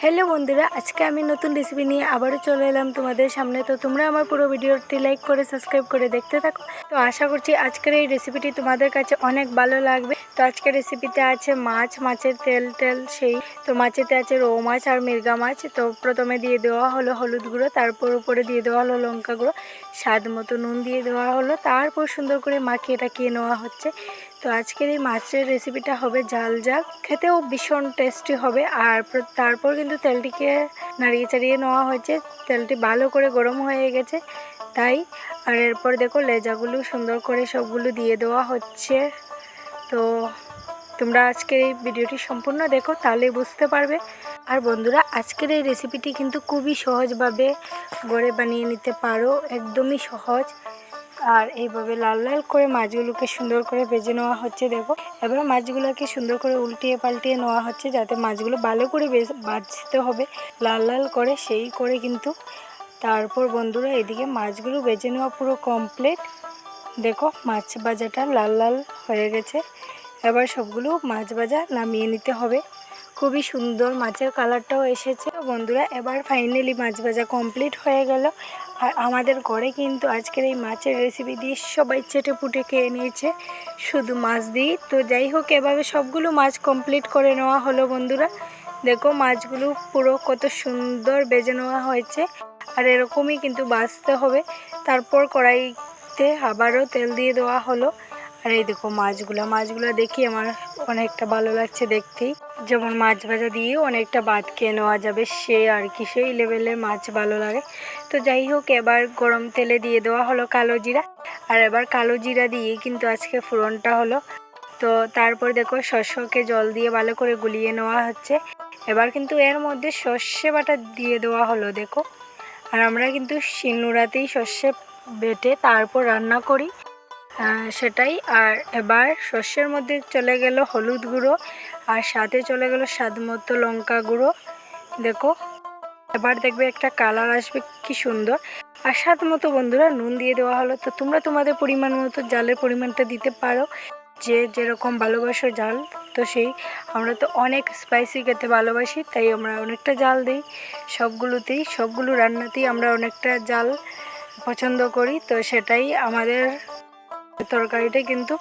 Hello বন্ধুরা, আজকে আমি নতুন রেসিপি নিয়ে আবারও চলে এলাম তোমাদের সামনে। তো তোমরা আমার পুরো ভিডিওটি লাইক করে সাবস্ক্রাইব করে দেখতে থাকো। তো আশা করছি আজকের এই রেসিপিটি তোমাদের কাছে অনেক ভালো লাগবে। তো আজকের রেসিপিতে আছে মাছের তেল সেই। তো মাছেতে আছে রৌ মাছ আর মির্গা মাছ। তো প্রথমে দিয়ে দেওয়া হলো হলুদ গুঁড়ো, তারপর উপরে দিয়ে দেওয়া হলো লঙ্কা গুঁড়ো, স্বাদ মতো নুন দিয়ে দেওয়া হলো, তারপর সুন্দর করে মাখিয়ে টাকিয়ে নেওয়া হচ্ছে। তো আজকের এই মাছের রেসিপিটা হবে ঝাল ঝাল, খেতেও ভীষণ টেস্টি হবে। আর তারপর কিন্তু তেলটিকে নাড়িয়ে চাড়িয়ে নেওয়া হয়েছে। তেলটি ভালো করে গরম হয়ে গেছে তাই। আর এরপর দেখো লেজাগুলো সুন্দর করে সবগুলো দিয়ে দেওয়া হচ্ছে। তো তোমরা আজকের এই ভিডিওটি সম্পূর্ণ দেখো, তাহলেই বুঝতে পারবে। আর বন্ধুরা, আজকের এই রেসিপিটি কিন্তু খুবই সহজভাবে ঘরে বানিয়ে নিতে পারো, একদমই সহজ। আর এইভাবে লাল লাল করে মাছগুলোকে সুন্দর করে ভেজে নেওয়া হচ্ছে। দেখো এবার মাছগুলোকে সুন্দর করে উল্টিয়ে পাল্টিয়ে নেওয়া হচ্ছে, যাতে মাছগুলো ভালো করে ভাজতে হবে লাল লাল করে, সেই করে কিন্তু। তারপর বন্ধুরা, এদিকে মাছগুলো ভেজে নেওয়া পুরো কমপ্লিট। দেখো মাছ ভাজাটা লাল লাল হয়ে গেছে। এবার সবগুলো মাছ ভাজা নামিয়ে নিতে হবে। খুবই সুন্দর মাছের কালারটাও এসেছে বন্ধুরা। এবার ফাইনালি মাছ ভাজা কমপ্লিট হয়ে গেল। আর আমাদের ঘরে কিন্তু আজকের এই মাছের রেসিপি দিয়ে সবাই চেটে পুটে খেয়ে নিয়েছে, শুধু মাছ দিয়ে। তো যাই হোক, এভাবে সবগুলো মাছ কমপ্লিট করে নেওয়া হলো বন্ধুরা। দেখো মাছগুলো পুরো কত সুন্দর ভেজে নেওয়া হয়েছে। আর এরকমই কিন্তু ভাজতে হবে। তারপর কড়াইতে আবারও তেল দিয়ে দেওয়া হলো। আর এই দেখো মাছগুলো দেখি আমার অনেকটা ভালো লাগছে দেখতেই। যেমন মাছ ভাজা দিয়ে অনেকটা ভাত খেয়ে নেওয়া যাবে, সে আর কি, সেই লেভেলের মাছ ভালো লাগে। তো যাই হোক, এবার গরম তেলে দিয়ে দেওয়া হলো কালো জিরা। আর এবার কালো জিরা দিয়ে কিন্তু আজকে ফোড়নটা হলো। তো তারপর দেখো সর্ষেকে জল দিয়ে ভালো করে গুলিয়ে নেওয়া হচ্ছে। এবার কিন্তু এর মধ্যে সর্ষে বাটা দিয়ে দেওয়া হলো। দেখো, আর আমরা কিন্তু শিলনোড়াতেই সর্ষে বেটে তারপর রান্না করি, সেটাই। আর এবার সর্ষের মধ্যে চলে গেল হলুদ গুঁড়ো, আর সাথে চলে গেল স্বাদ মতো লঙ্কা গুঁড়ো। দেখো এবার দেখবে একটা কালার আসবে কি সুন্দর। আর স্বাদ মতো বন্ধুরা নুন দিয়ে দেওয়া হলো। তো তোমরা তোমাদের পরিমাণ মতো জালের পরিমাণটা দিতে পারো, যে যেরকম ভালোবাসো জাল। তো সেই, আমরা তো অনেক স্পাইসি খেতে ভালোবাসি, তাই আমরা অনেকটা জাল দিই সবগুলোতেই, সবগুলো রান্নাতেই আমরা অনেকটা জাল পছন্দ করি। তো সেটাই, আমাদের তরকারিটা কিন্তু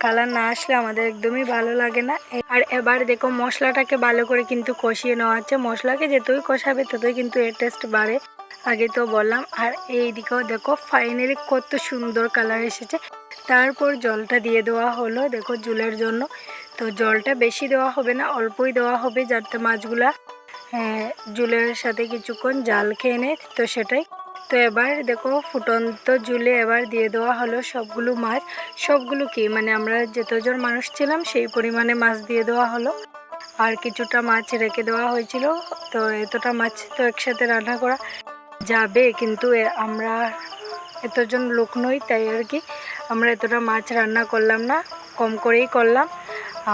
কালার না আসলে আমাদের একদমই ভালো লাগে না। আর এবার দেখো মশলাটাকে ভালো করে কিন্তু কষিয়ে নেওয়া হচ্ছে। মশলাকে যতই কষাবে ততই কিন্তু এর টেস্ট বাড়ে, আগে তো বললাম। আর এই দিকেও দেখো ফাইনালি কত সুন্দর কালার এসেছে। তারপর জলটা দিয়ে দেওয়া হলো, দেখো ঝোলের জন্য। তো জলটা বেশি দেওয়া হবে না, অল্পই দেওয়া হবে, যাতে মাছগুলা ঝোলের সাথে কিছুক্ষণ জাল খেয়ে নেয়। তো সেটাই। তো এবার দেখো ফুটন্ত ঝোলে এবার দিয়ে দেওয়া হলো সবগুলো মাছ। সবগুলো কি মানে আমরা যতজন মানুষ ছিলাম সেই পরিমাণে মাছ দিয়ে দেওয়া হলো। আর কিছুটা মাছ রেখে দেওয়া হয়েছিল। তো এতটা মাছ তো একসাথে রান্না করা যাবে, কিন্তু আমরা এতজন লোক নই, তাই আর কি আমরা এতটা মাছ রান্না করলাম না, কম করেই করলাম।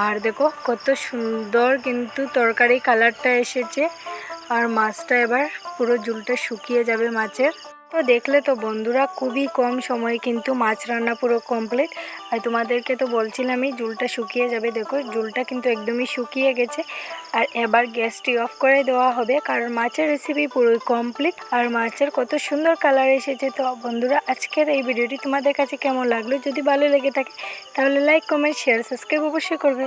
আর দেখো কত সুন্দর কিন্তু তরকারি কালারটা এসেছে। আর মাছটা এবার পুরো ঝোলটা শুকিয়ে যাবে মাছের। তো দেখলে তো বন্ধুরা, খুবই কম সময়ে কিন্তু মাছ রান্না পুরো কমপ্লিট। আর তোমাদেরকে তো বলছিলামই ঝোলটা শুকিয়ে যাবে। দেখো ঝোলটা কিন্তু একদমই শুকিয়ে গেছে। আর এবার গ্যাসটি অফ করে দেওয়া হবে, কারণ মাছের রেসিপি পুরোই কমপ্লিট। আর মাছের কত সুন্দর কালার এসেছে। তো বন্ধুরা, আজকের এই ভিডিওটি তোমাদের কাছে কেমন লাগলো? যদি ভালো লেগে থাকে তাহলে লাইক, কমেন্ট, শেয়ার, সাবস্ক্রাইব অবশ্যই করবে।